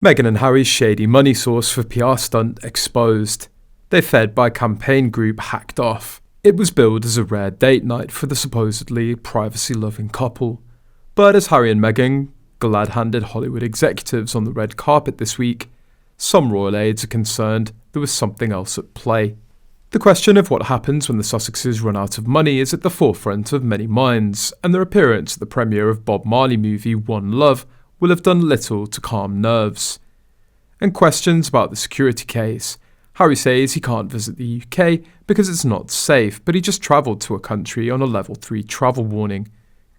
Meghan and Harry's shady money source for PR stunt exposed. They fed by campaign group hacked off. It was billed as a rare date night for the supposedly privacy-loving couple. But as Harry and Meghan glad-handed Hollywood executives on the red carpet this week, some royal aides are concerned there was something else at play. The question of what happens when the Sussexes run out of money is at the forefront of many minds, and their appearance at the premiere of Bob Marley movie One Love will have done little to calm nerves. And questions about the security case. Harry says he can't visit the UK because it's not safe, but he just travelled to a country on a level 3 travel warning.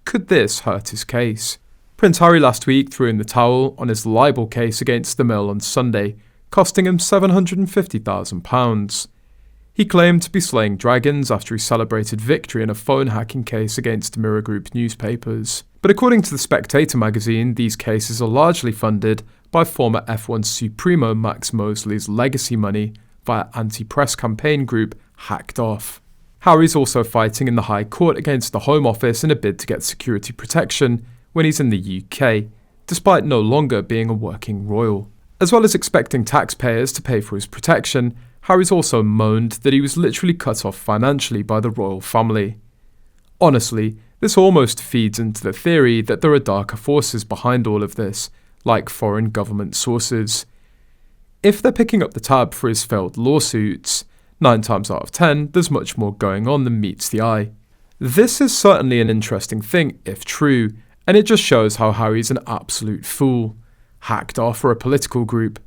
Could this hurt his case? Prince Harry last week threw in the towel on his libel case against the Mill on Sunday, costing him £750,000. He claimed to be slaying dragons after he celebrated victory in a phone hacking case against Mirror Group newspapers. But according to The Spectator magazine, these cases are largely funded by former F1 Supremo Max Mosley's legacy money via anti-press campaign group Hacked Off. Harry's also fighting in the High Court against the Home Office in a bid to get security protection when he's in the UK, despite no longer being a working royal. As well as expecting taxpayers to pay for his protection, Harry's also moaned that he was literally cut off financially by the royal family. Honestly, this almost feeds into the theory that there are darker forces behind all of this, like foreign government sources. If they're picking up the tab for his failed lawsuits, 9 times out of 10 there's much more going on than meets the eye. This is certainly an interesting thing if true, and it just shows how Harry's an absolute fool. Hacked Off for a political group.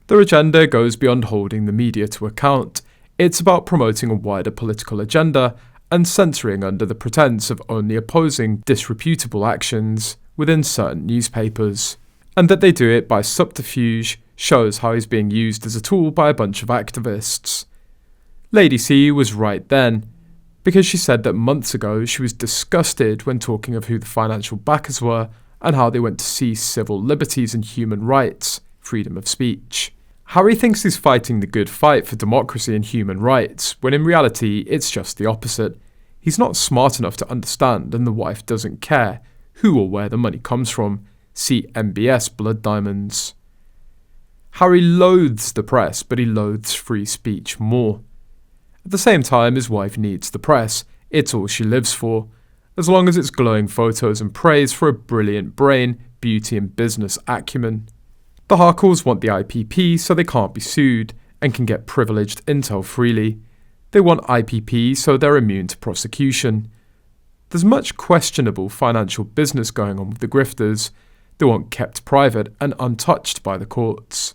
Their agenda goes beyond holding the media to account. It's about promoting a wider political agenda and censoring under the pretense of only opposing disreputable actions within certain newspapers. And that they do it by subterfuge shows how he's being used as a tool by a bunch of activists. Lady C was right then, because she said that months ago she was disgusted when talking of who the financial backers were and how they went to seize civil liberties and human rights, freedom of speech. Harry thinks he's fighting the good fight for democracy and human rights, when in reality it's just the opposite. He's not smart enough to understand, and the wife doesn't care who or where the money comes from. See MBS Blood Diamonds. Harry loathes the press, but he loathes free speech more. At the same time, his wife needs the press. It's all she lives for. As long as it's glowing photos and praise for a brilliant brain, beauty and business acumen. The Harkles want the IPP so they can't be sued and can get privileged intel freely. They want IPP so they're immune to prosecution. There's much questionable financial business going on with the grifters. They want kept private and untouched by the courts.